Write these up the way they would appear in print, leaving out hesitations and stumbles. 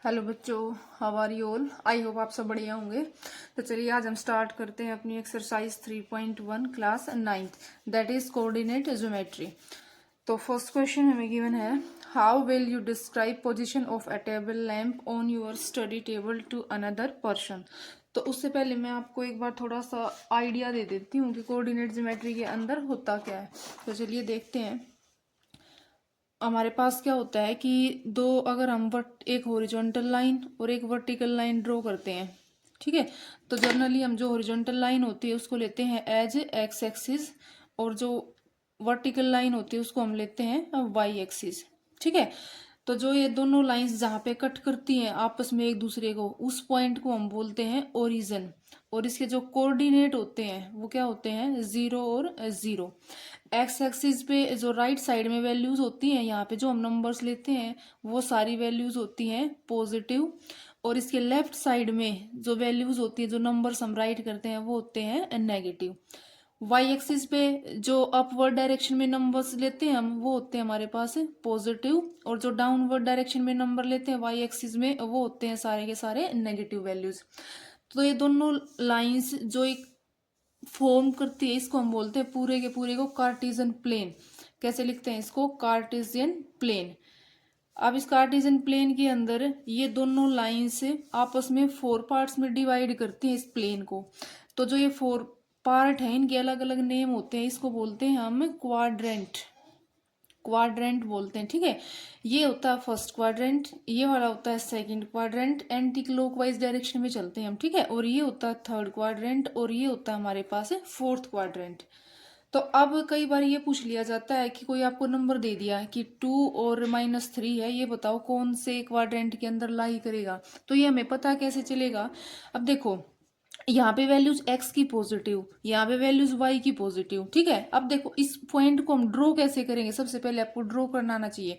Hello बच्चों, how are you all. I hope आप सब बढ़िया होंगे। तो चलिए आज हम स्टार्ट करते हैं अपनी exercise 3.1 class 9th, that is coordinate geometry. तो फर्स्ट क्वेश्चन हमें गिवन है, how will you describe position of a table lamp on your study table to another person. तो उससे पहले मैं आपको एक बार थोड़ा सा आइडिया दे देती हूँ कि कोऑर्डिनेट ज्योमेट्री के अंदर होता क्या है। तो चलिए देखते हैं। हमारे पास क्या होता है कि अगर हम एक हॉरिजॉन्टल लाइन और एक वर्टिकल लाइन ड्रॉ करते हैं, ठीक है। तो जनरली हम जो हॉरिजॉन्टल लाइन होती है उसको लेते हैं एज एक्स एक्सिस, और जो वर्टिकल लाइन होती है उसको हम लेते हैं वाई एक्सिस, ठीक है। तो जो ये दोनों लाइंस जहाँ पे कट करती हैं आपस में एक दूसरे को, उस पॉइंट को हम बोलते हैं ओरिजिन। और इसके जो कोऑर्डिनेट होते हैं वो क्या होते हैं, 0 और 0। एक्स एक्सिस पे जो राइट साइड में वैल्यूज होती हैं, यहाँ पे जो हम नंबर्स लेते हैं वो सारी वैल्यूज होती हैं पॉजिटिव। और इसके लेफ्ट साइड में जो वैल्यूज होती है, जो नंबर्स हम राइट करते हैं वो होते हैं नेगेटिव। वाई एक्सिस पे जो अपवर्ड डायरेक्शन में नंबर्स लेते हैं हम, वो होते हैं हमारे पास पॉजिटिव। और जो डाउनवर्ड डायरेक्शन में नंबर लेते हैं वाई एक्सिस में, वो होते हैं सारे के सारे नेगेटिव वैल्यूज। तो ये दोनों लाइंस जो एक फॉर्म करती है, इसको हम बोलते हैं पूरे के पूरे को कार्टेशियन प्लेन। कैसे लिखते हैं इसको, कार्टेशियन प्लेन। अब इस कार्टेशियन प्लेन के अंदर ये दोनों लाइंस आपस में 4 पार्ट्स में डिवाइड करती हैं इस प्लेन को। तो जो ये 4 पार्ट हैं इनके अलग अलग नेम होते हैं, इसको बोलते हैं हम क्वाड्रेंट। क्वाड्रेंट बोलते हैं, ठीक है। ये होता है फर्स्ट क्वाड्रेंट, ये वाला होता है second quadrant, anti clockwise direction में चलते हैं हम, ठीक है। और ये होता है थर्ड क्वाड्रेंट, और ये होता है हमारे पास फोर्थ क्वाड्रेंट। तो अब कई बार ये पूछ लिया जाता है कि कोई आपको नंबर दे दिया कि 2 और -3 है, ये बताओ कौन से क्वाड्रेंट के अंदर लाई करेगा। तो ये हमें पता कैसे चलेगा। अब देखो, यहाँ पे वैल्यूज x की पॉजिटिव, यहाँ पे वैल्यूज y की पॉजिटिव, ठीक है। अब देखो इस पॉइंट को हम ड्रॉ कैसे करेंगे, सबसे पहले आपको ड्रॉ करना आना चाहिए।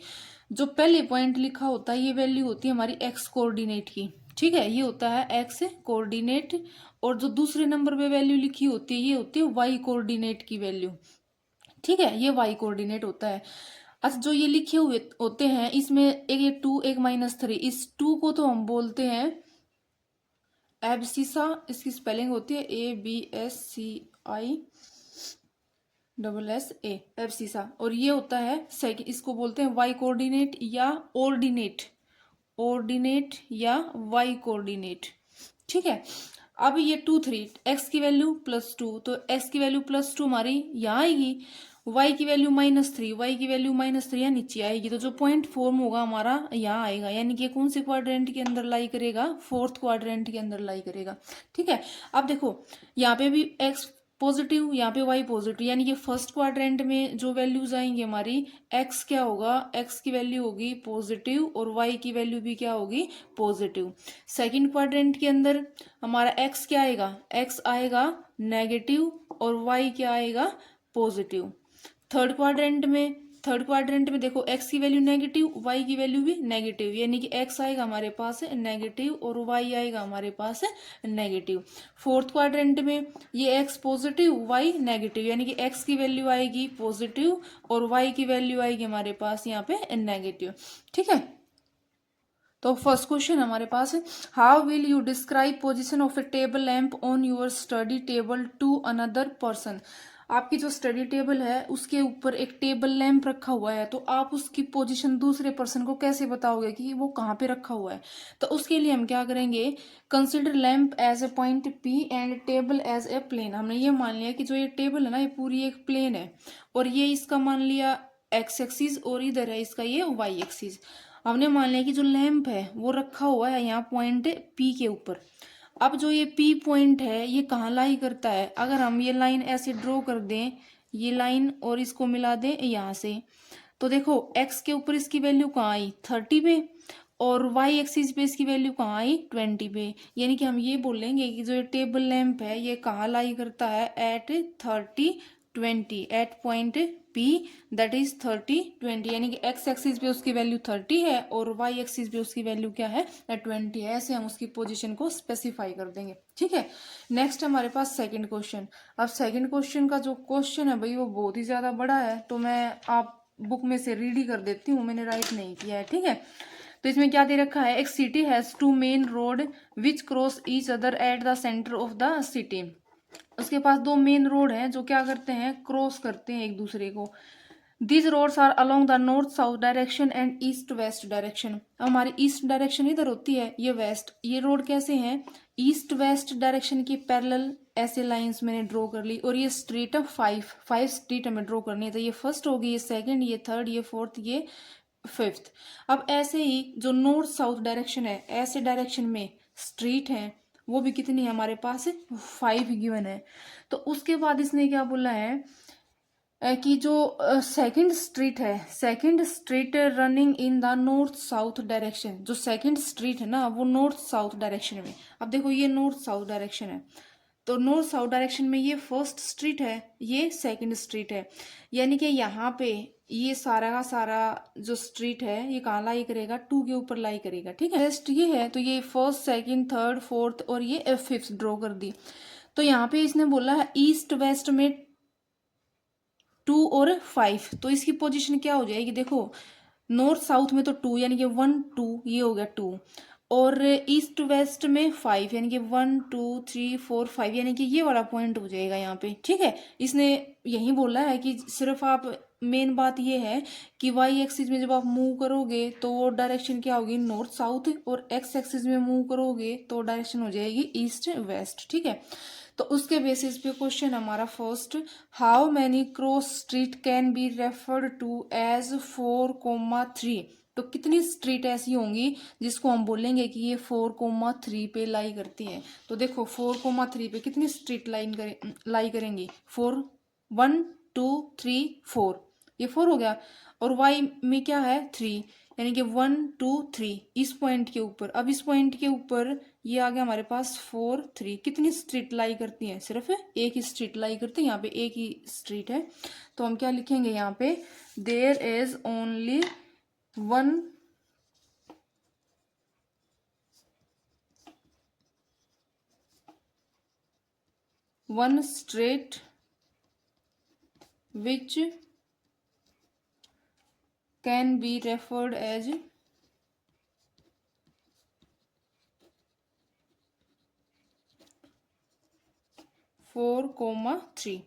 जो पहले पॉइंट लिखा होता है ये वैल्यू होती है हमारी x कोऑर्डिनेट की, ठीक है। ये होता है x कोऑर्डिनेट। और जो दूसरे नंबर पे वैल्यू लिखी होती है ये होती है y कोऑर्डिनेट की वैल्यू, ठीक है। ये y कोऑर्डिनेट होता है। अच्छा, जो ये लिखे हुए होते हैं इसमें एक ये 2 एक -3, इस 2 को तो हम बोलते हैं एब्सिसा। इसकी स्पेलिंग होती है ABSCISSA, एब्सिसा। और ये होता है सेकंड, इसको बोलते हैं वाई कोऑर्डिनेट या ऑर्डिनेट, ऑर्डिनेट या वाई कोऑर्डिनेट, ठीक है। अब ये 2 3 एक्स की वैल्यू +2, तो एक्स की वैल्यू +2 हमारी यहाँ आएगी, y की वैल्यू -3, y की वैल्यू -3 यहाँ नीचे आएगी। तो जो पॉइंट फॉर्म होगा हमारा यहाँ आएगा, यानी कि कौन से क्वाड्रेंट के अंदर लाई करेगा, फोर्थ क्वाड्रेंट के अंदर लाई करेगा, ठीक है। अब देखो यहाँ पे भी x पॉजिटिव, यहाँ पे y पॉजिटिव, यानी कि फर्स्ट क्वाड्रेंट में जो वैल्यूज आएंगी हमारी, x क्या होगा, x की वैल्यू होगी पॉजिटिव और y की वैल्यू भी क्या होगी, पॉजिटिव। सेकंड क्वाड्रेंट के अंदर हमारा x क्या आएगा, x आएगा नेगेटिव और y क्या आएगा, पॉजिटिव। थर्ड क्वाड्रेंट में देखो x की वैल्यू नेगेटिव, y की वैल्यू भी नेगेटिव, यानी कि x आएगा हमारे पास नेगेटिव और y आएगा हमारे पास नेगेटिव। फोर्थ क्वाड्रेंट में ये x पॉजिटिव y नेगेटिव, यानी कि x की वैल्यू आएगी पॉजिटिव और y की वैल्यू आएगी हमारे पास यहाँ पे नेगेटिव, ठीक है। तो फर्स्ट क्वेश्चन हमारे पास है, how will you describe position of a table lamp on your study table to another person. आपकी जो स्टडी टेबल है उसके ऊपर एक टेबल लैंप रखा हुआ है, तो आप उसकी पोजीशन दूसरे पर्सन को कैसे बताओगे कि वो कहाँ पे रखा हुआ है। तो उसके लिए हम क्या करेंगे, consider lamp as a point P and table as a plane. हमने ये मान लिया कि जो ये टेबल है ना ये पूरी एक प्लेन है, और ये इसका मान लिया एक्स एक्सिस और इधर है इसका ये वाई एक्सिस। हमने मान लिया कि जो लैंप है वो रखा हुआ है यहाँ पॉइंट P के ऊपर। अब जो ये P पॉइंट है ये कहाँ लाई करता है, अगर हम ये लाइन ऐसे ड्रॉ कर दें, ये लाइन और इसको मिला दें यहाँ से, तो देखो x के ऊपर इसकी वैल्यू कहाँ आई, 30 पे, और y एक्सिस पे इसकी वैल्यू कहाँ आई, 20 पे। यानी कि हम ये बोलेंगे कि जो ये टेबल लैंप है ये कहाँ लाई करता है, at 30 20, at point P, that is 30 20, यानी कि x एक्सिस पे उसकी वैल्यू 30 है और y एक्सिस पे उसकी वैल्यू क्या है, 20 है। ऐसे हम उसकी पोजीशन को स्पेसिफाई कर देंगे, ठीक है। नेक्स्ट हमारे पास सेकंड क्वेश्चन। अब सेकंड क्वेश्चन का जो क्वेश्चन है भाई वो बहुत ही ज्यादा बड़ा है, तो मैं आप बुक में से रीड ही कर देती हूँ, मैंने राइट नहीं किया है, ठीक है। तो इसमें क्या दे रखा है, एक city has two main road which cross each other at the centre of the city. उसके पास दो मेन रोड हैं जो क्या करते हैं, क्रॉस करते हैं एक दूसरे को। These roads are along the north south direction and east west direction। हमारी ईस्ट डायरेक्शन इधर होती है, ये वेस्ट। ये रोड कैसे हैं, ईस्ट वेस्ट डायरेक्शन की पैरेलल ऐसे लाइंस मैंने ड्रॉ कर ली। और ये स्ट्रीट है, फाइव स्ट्रीट हमें ड्रॉ करनी है। तो ये फर्स्ट होगी, ये सेकंड, ये थर्ड, ये फोर्थ, ये फिफ्थ। अब ऐसे ही जो नॉर्थ साउथ डायरेक्शन है, ऐसे डायरेक्शन में स्ट्रीट है, वो भी कितनी है हमारे पास, 5 गिवन है। तो उसके बाद इसने क्या बोला है कि जो सेकंड स्ट्रीट है, second street running in the north south direction, जो सेकंड स्ट्रीट है ना वो नॉर्थ साउथ डायरेक्शन में। अब देखो ये नॉर्थ साउथ डायरेक्शन है, तो नॉर्थ साउथ डायरेक्शन में ये फर्स्ट स्ट्रीट है, ये सेकंड स्ट्रीट है। यानी कि यहाँ पे ये सारा का सारा जो स्ट्रीट है ये कहाँ लाई करेगा, 2 के ऊपर लाई करेगा। ठीक है, नेक्स्ट ये है, तो ये फर्स्ट सेकंड थर्ड फोर्थ और ये फिफ्थ ड्रॉ कर दी। तो यहाँ पे इसने बोला है ईस्ट वेस्ट में 2 और 5, तो इसकी पोजीशन क्या हो जाएगी, देखो नॉर्थ साउथ में तो 2 यानी कि 1 2, ये हो गया 2, और ईस्ट वेस्ट में 5 यानी कि 1 2 3 4 5, यानी कि ये वाला पॉइंट हो जाएगा यहाँ पे। ठीक है, इसने यही बोला है कि सिर्फ आप, मेन बात ये है कि वाई एक्सिस में जब आप मूव करोगे तो वो डायरेक्शन क्या होगी, नॉर्थ साउथ, और एक्स एक्सिस में मूव करोगे तो डायरेक्शन हो जाएगी ईस्ट वेस्ट। ठीक है, तो उसके बेसिस पे क्वेश्चन हमारा first, how many cross street can be referred to as 4,3। तो कितनी स्ट्रीट ऐसी होंगी जिसको हम बोलेंगे कि ये 4,3 पे लाई करती हैं। तो देखो 4,3 पे कितनी स्ट्रीट लाई करेंगी, 4 1 2 3 4, ये 4 हो गया। और y में क्या है 3, यानी कि 1 2 3 इस पॉइंट के ऊपर। अब इस पॉइंट के ऊपर ये आ गया हमारे पास 4 3, कितनी स्ट्रीट लाई करती है, सिर्फ एक ही स्ट्रीट लाई करती है, यहाँ पे एक ही स्ट्रीट है। तो हम क्या लिखेंगे यहाँ पे, there is only one street which can be referred as 4,3।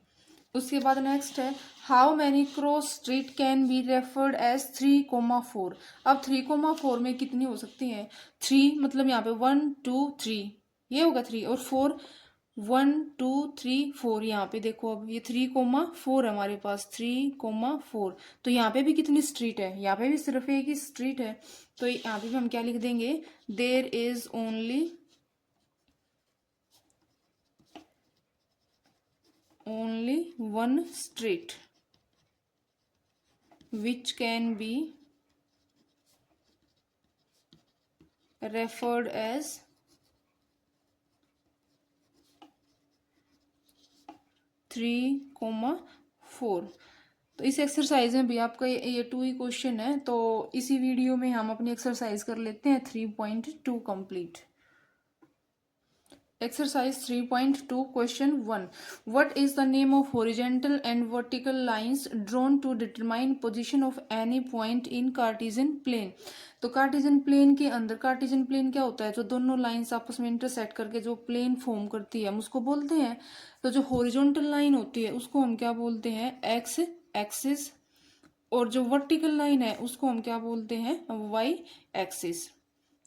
उसके बाद नेक्स्ट है, how many cross street can be referred as 3,4। अब 3,4 में कितनी हो सकती है, 3 मतलब यहाँ पे 1 2 3, ये होगा 3, और 4 1 2 3 4, यहाँ पे देखो अब ये 3,4 है हमारे पास, 3,4। तो यहाँ पे भी कितनी स्ट्रीट है, यहाँ पे भी सिर्फ एक ही स्ट्रीट है। तो यहाँ पे भी हम क्या लिख देंगे, there is only one street which can be referred as 3,4। तो इस एक्सरसाइज में भी आपका ये 2 ही क्वेश्चन है, तो इसी वीडियो में हम अपनी एक्सरसाइज कर लेते हैं 3.2 complete. Exercise 3.2 question 1. What is the name of horizontal and vertical lines drawn to determine position of any point in Cartesian plane? तो कार्टेशियन प्लेन के अंदर, कार्टेशियन प्लेन क्या होता है, जो दोनों लाइंस आपस में इंटरसेक्ट करके जो प्लेन फॉर्म करती है हम उसको बोलते हैं। तो जो हॉरिजॉन्टल लाइन होती है उसको हम क्या बोलते हैं, एक्स एक्सिस, और जो वर्टिकल लाइन है उसको हम क्या बोलते हैं, वाई एक्सिस।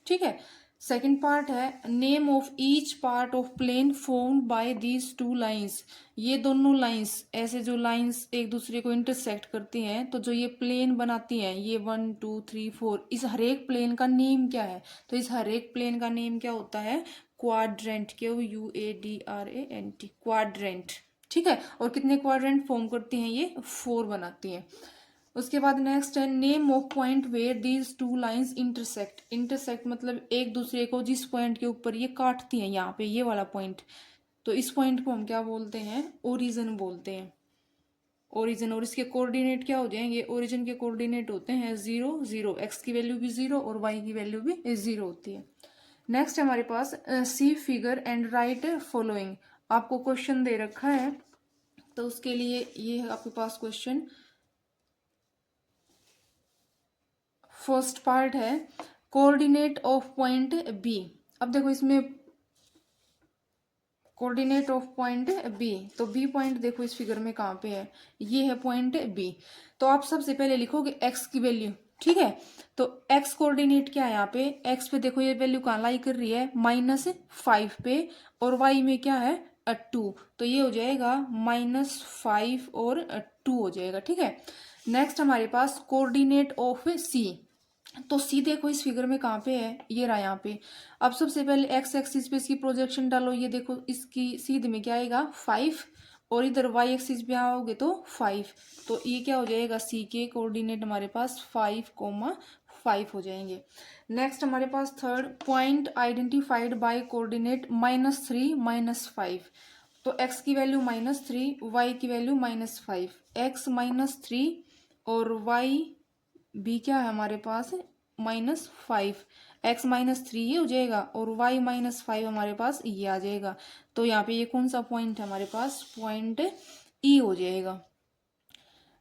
ठीक है, सेकेंड पार्ट है, name of each part of plane formed by these 2 lines. ये दोनों लाइंस, ऐसे जो लाइंस एक दूसरे को इंटरसेक्ट करती हैं तो जो ये प्लेन बनाती हैं, ये 1 2 3 4, इस हर एक प्लेन का नेम क्या है, तो इस हर एक प्लेन का नेम क्या होता है, क्वाड्रेंट, QUADRANT, क्वाड्रेंट। ठीक है, और कितने क्वाड्रेंट फॉर्म करती हैं, ये 4 बनाती हैं। उसके बाद नेक्स्ट है, name of point where these 2 lines intersect. Intersect मतलब एक दूसरे को जिस पॉइंट के ऊपर ये काटती हैं, यहाँ पे ये वाला पॉइंट, तो इस पॉइंट को हम क्या बोलते हैं, ओरिजिन बोलते हैं, ओरिजिन। और इसके कोऑर्डिनेट क्या हो जाएंगे, ओरिजिन के कोऑर्डिनेट होते हैं 0 0, एक्स की वैल्यू भी 0 और वाई की वैल्यू भी 0 होती है। नेक्स्ट हमारे पास सी फिगर एंड राइट फॉलोइंग। आपको क्वेश्चन दे रखा है, तो उसके लिए ये है आपके पास क्वेश्चन। फर्स्ट पार्ट है, कोऑर्डिनेट ऑफ पॉइंट बी। अब देखो इसमें कोऑर्डिनेट ऑफ पॉइंट बी, तो बी पॉइंट देखो इस फिगर में कहाँ पे है, ये है पॉइंट बी। तो आप सबसे पहले लिखोगे एक्स की वैल्यू, ठीक है। तो एक्स कोऑर्डिनेट क्या है यहाँ पे, एक्स पे देखो ये वैल्यू कहाँ लाई कर रही है, -5 पे, और वाई में क्या है 2, तो ये हो जाएगा -5 और 2 हो जाएगा, ठीक है। नेक्स्ट हमारे पास कोऑर्डिनेट ऑफ सी, तो सी देखो इस फिगर में कहाँ पे है, ये रहा यहाँ पे। अब सबसे पहले एक्स एक्सिस पे इसकी प्रोजेक्शन डालो, ये देखो इसकी सीध में क्या आएगा 5, और इधर वाई एक्सिस पे आओगे तो 5, तो ये क्या हो जाएगा, सी के कोऑर्डिनेट हमारे पास 5,5 हो जाएंगे। नेक्स्ट हमारे पास third, point identified by coordinate -3 -5, तो एक्स की वैल्यू -3, वाई की वैल्यू -5, एक्स -3 और वाई बी क्या है हमारे पास -5, एक्स -3 ये हो जाएगा, और वाई -5 हमारे पास ये आ जाएगा। तो यहाँ पे ये कौन सा पॉइंट है हमारे पास, पॉइंट ई हो जाएगा।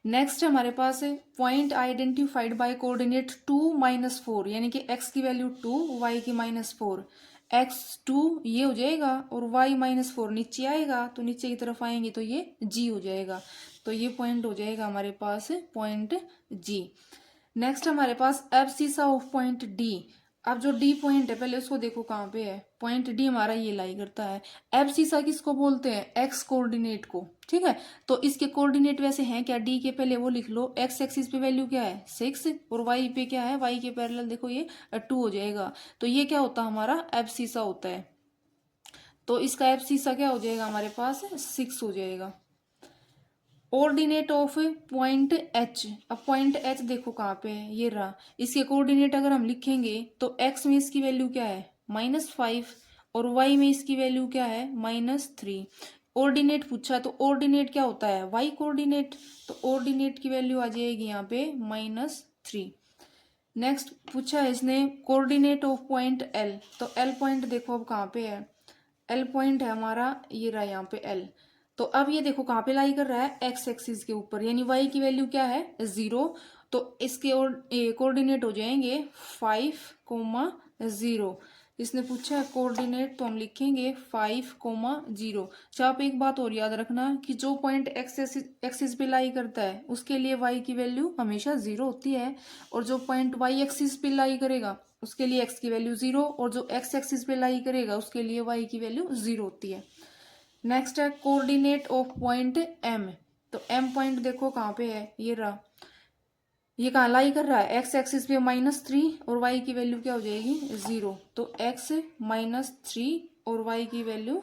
नेक्स्ट हमारे पास है पॉइंट आइडेंटिफाइड बाय कोऑर्डिनेट 2 -4, यानी कि एक्स की वैल्यू 2, वाई की -4, एक्स 2 ये हो जाएगा, और वाई -4 नीचे आएगा, तो नीचे की तरफ आएंगे तो ये जी हो जाएगा। तो ये पॉइंट हो जाएगा हमारे पास पॉइंट जी। नेक्स्ट हमारे पास एब्सिसा ऑफ पॉइंट डी। अब जो डी पॉइंट है पहले उसको देखो कहाँ पे है, पॉइंट डी हमारा ये लाई करता है। एब्सिसा किसको बोलते हैं, एक्स कोऑर्डिनेट को, ठीक है। तो इसके कोऑर्डिनेट वैसे हैं क्या, डी के पहले वो लिख लो, एक्स एक्सिस पे वैल्यू क्या है 6, और वाई पे क्या है, वाई के पैरेलल देखो ये 2 हो जाएगा। तो ये क्या होता है हमारा एब्सिसा होता है, तो इसका एब्सिसा क्या हो जाएगा हमारे पास 6 हो जाएगा। कोऑर्डिनेट ऑफ पॉइंट एच, अब पॉइंट एच देखो कहाँ पे है, ये रहा। इसके कोऑर्डिनेट अगर हम लिखेंगे तो एक्स में इसकी वैल्यू क्या है -5, और वाई में इसकी वैल्यू क्या है -3। ऑर्डिनेट पूछा, तो ऑर्डिनेट क्या होता है वाई कोऑर्डिनेट, तो ऑर्डिनेट की वैल्यू आ जाएगी यहाँ पे -3। नेक्स्ट पूछा है इसने कोऑर्डिनेट ऑफ पॉइंट एल, तो एल पॉइंट देखो अब कहाँ पे है, एल पॉइंट है हमारा ये रहा यहाँ पे एल। तो अब ये देखो कहाँ पे लाई कर रहा है, एक्स एक्सिस के ऊपर, यानी वाई की वैल्यू क्या है 0, तो इसके कोऑर्डिनेट हो जाएंगे 5,0। इसने पूछा है कोऑर्डिनेट, तो हम लिखेंगे 5,0। अच्छा आप एक बात और याद रखना कि जो पॉइंट एक्सिस पे लाई करता है उसके लिए वाई की वैल्यू हमेशा 0 होती है, और जो पॉइंट वाई एक्सिस पे लाई करेगा उसके लिए एक्स की वैल्यू 0, और जो एक्स एक्सिस पे लाई करेगा उसके लिए वाई की वैल्यू 0 होती है। नेक्स्ट है कोऑर्डिनेट ऑफ पॉइंट एम, तो एम पॉइंट देखो कहाँ पे है, ये रहा। ये कहाँ लाई कर रहा है, एक्स एक्सिस पे -3, और वाई की वैल्यू क्या हो जाएगी 0, तो एक्स -3 और वाई की वैल्यू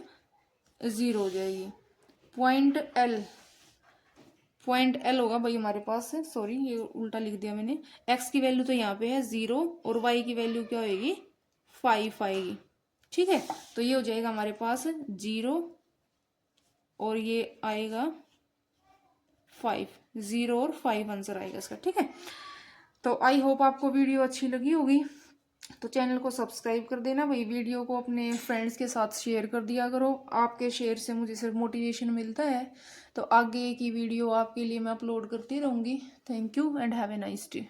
0 हो जाएगी। पॉइंट एल, पॉइंट एल होगा भाई हमारे पास, सॉरी ये उल्टा लिख दिया मैंने, एक्स की वैल्यू तो यहाँ पे है 0, और वाई की वैल्यू क्या होगी 5 आएगी, ठीक है। तो ये हो जाएगा हमारे पास 0, और ये आएगा 5, 0 और 5 आंसर आएगा इसका, ठीक है। तो आई होप आपको वीडियो अच्छी लगी होगी, तो चैनल को सब्सक्राइब कर देना भाई, वीडियो को अपने फ्रेंड्स के साथ शेयर कर दिया करो, आपके शेयर से मुझे सिर्फ मोटिवेशन मिलता है, तो आगे की वीडियो आपके लिए मैं अपलोड करती रहूँगी। Thank you and have a nice day.